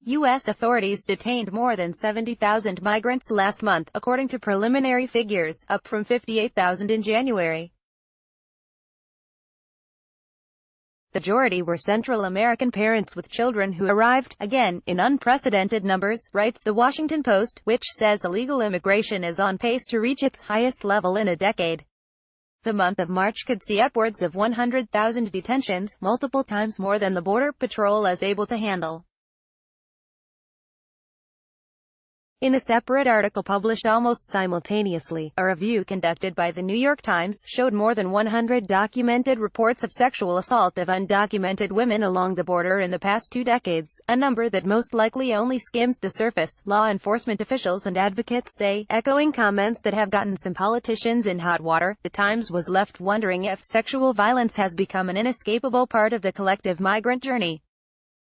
U.S. authorities detained more than 70,000 migrants last month, according to preliminary figures, up from 58,000 in January. The majority were Central American parents with children who arrived, again, in unprecedented numbers, writes The Washington Post, which says illegal immigration is on pace to reach its highest level in a decade. The month of March could see upwards of 100,000 detentions, multiple times more than the Border Patrol is able to handle. In a separate article published almost simultaneously, a review conducted by The New York Times showed more than 100 documented reports of sexual assault of undocumented women along the border in the past 2 decades, a number that most likely only skims the surface, law enforcement officials and advocates say, echoing comments that have gotten some politicians in hot water. The Times was left wondering if sexual violence has become an inescapable part of the collective migrant journey.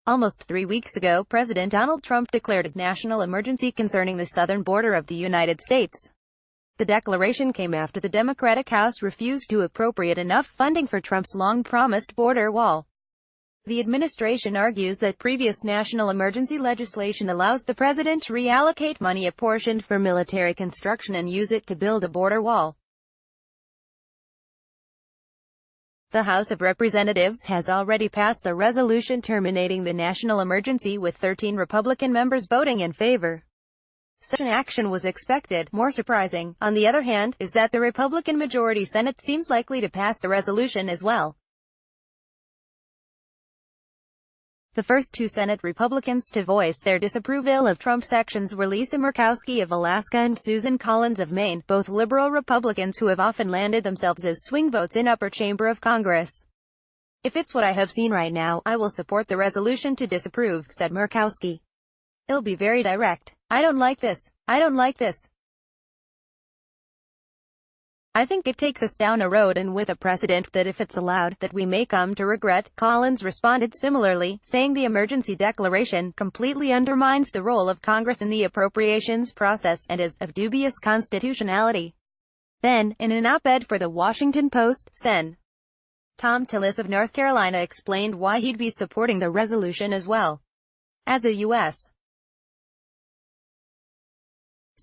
Almost 3 weeks ago, President Donald Trump declared a national emergency concerning the southern border of the United States. The declaration came after the Democratic House refused to appropriate enough funding for Trump's long-promised border wall. The administration argues that previous national emergency legislation allows the president to reallocate money apportioned for military construction and use it to build a border wall. The House of Representatives has already passed a resolution terminating the national emergency, with 13 Republican members voting in favor. Such an action was expected. More surprising, on the other hand, is that the Republican majority Senate seems likely to pass the resolution as well. The first 2 Senate Republicans to voice their disapproval of Trump's actions were Lisa Murkowski of Alaska and Susan Collins of Maine, both liberal Republicans who have often landed themselves as swing votes in upper chamber of Congress. If it's what I have seen right now, I will support the resolution to disapprove, said Murkowski. It'll be very direct. I don't like this. I don't like this. I think it takes us down a road and with a precedent that if it's allowed, that we may come to regret. Collins responded similarly, saying the emergency declaration completely undermines the role of Congress in the appropriations process, and is of dubious constitutionality. Then, in an op-ed for The Washington Post, Sen. Tom Tillis of North Carolina explained why he'd be supporting the resolution as well. As a U.S.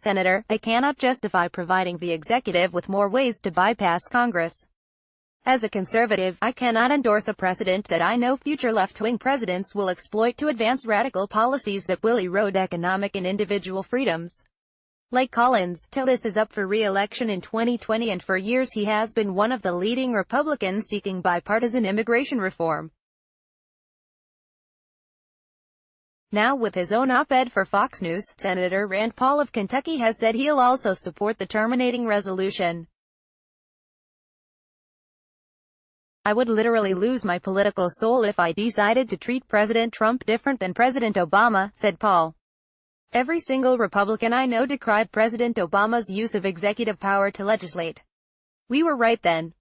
Senator, I cannot justify providing the executive with more ways to bypass Congress. As a conservative, I cannot endorse a precedent that I know future left-wing presidents will exploit to advance radical policies that will erode economic and individual freedoms. Like Collins, Tillis is up for re-election in 2020, and for years he has been one of the leading Republicans seeking bipartisan immigration reform. Now with his own op-ed for Fox News, Senator Rand Paul of Kentucky has said he'll also support the terminating resolution. I would literally lose my political soul if I decided to treat President Trump different than President Obama, said Paul. Every single Republican I know decried President Obama's use of executive power to legislate. We were right then.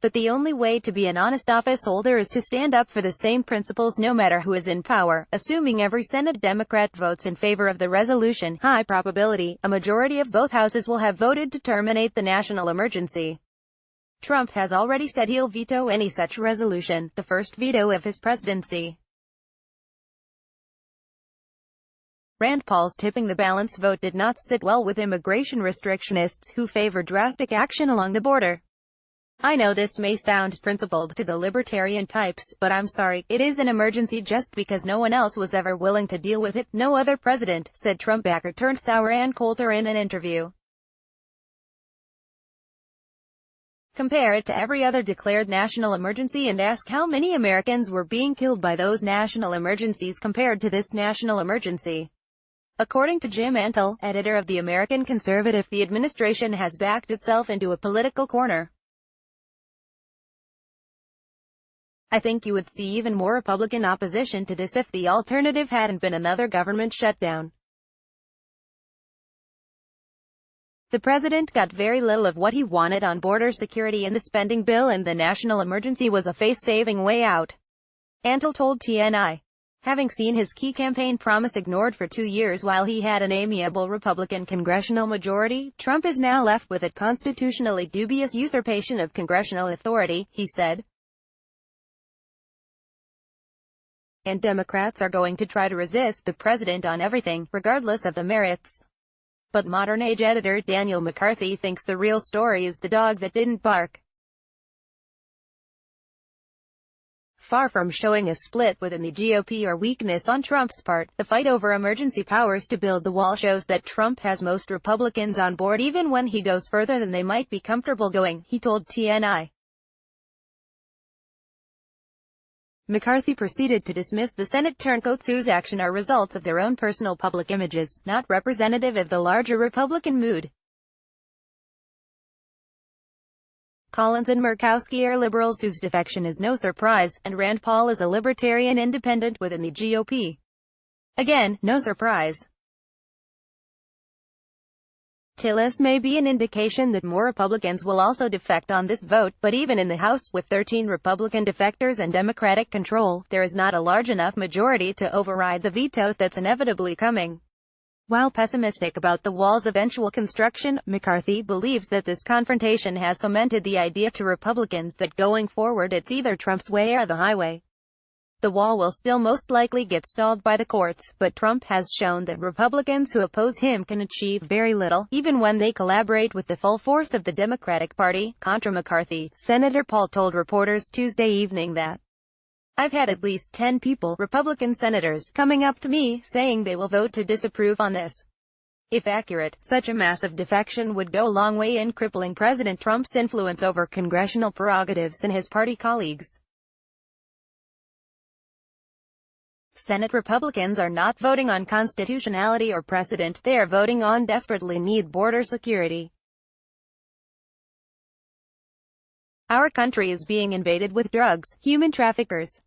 But the only way to be an honest office holder is to stand up for the same principles no matter who is in power. Assuming every Senate Democrat votes in favor of the resolution, high probability, a majority of both houses will have voted to terminate the national emergency. Trump has already said he'll veto any such resolution, the first veto of his presidency. Rand Paul's tipping the balance vote did not sit well with immigration restrictionists who favor drastic action along the border. I know this may sound principled to the libertarian types, but I'm sorry, it is an emergency just because no one else was ever willing to deal with it. No other president, said Trump backer turned sour Ann Coulter in an interview. Compare it to every other declared national emergency and ask how many Americans were being killed by those national emergencies compared to this national emergency. According to Jim Antle, editor of The American Conservative, the administration has backed itself into a political corner. I think you would see even more Republican opposition to this if the alternative hadn't been another government shutdown. The president got very little of what he wanted on border security in the spending bill, and the national emergency was a face-saving way out. Antle told TNI. Having seen his key campaign promise ignored for 2 years while he had an amiable Republican congressional majority, Trump is now left with a constitutionally dubious usurpation of congressional authority, he said. And Democrats are going to try to resist the president on everything, regardless of the merits. But Modern Age editor Daniel McCarthy thinks the real story is the dog that didn't bark. Far from showing a split within the GOP or weakness on Trump's part, the fight over emergency powers to build the wall shows that Trump has most Republicans on board even when he goes further than they might be comfortable going, he told TNI. McCarthy proceeded to dismiss the Senate turncoats whose actions are results of their own personal public images, not representative of the larger Republican mood. Collins and Murkowski are liberals whose defection is no surprise, and Rand Paul is a libertarian independent within the GOP. Again, no surprise. Tillis may be an indication that more Republicans will also defect on this vote, but even in the House, with 13 Republican defectors and Democratic control, there is not a large enough majority to override the veto that's inevitably coming. While pessimistic about the wall's eventual construction, McCarthy believes that this confrontation has cemented the idea to Republicans that going forward it's either Trump's way or the highway. The wall will still most likely get stalled by the courts, but Trump has shown that Republicans who oppose him can achieve very little, even when they collaborate with the full force of the Democratic Party. Contra McCarthy, Senator Paul told reporters Tuesday evening that, "I've had at least 10 people, Republican senators, coming up to me, saying they will vote to disapprove on this." If accurate, such a massive defection would go a long way in crippling President Trump's influence over congressional prerogatives and his party colleagues. Senate Republicans are not voting on constitutionality or precedent, they are voting on desperately need border security. Our country is being invaded with drugs, human traffickers.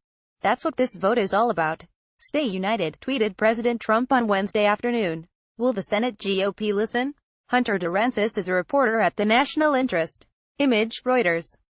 That's what this vote is all about. Stay united, tweeted President Trump on Wednesday afternoon. Will the Senate GOP listen? Hunter DeRancis is a reporter at the National Interest. Image, Reuters.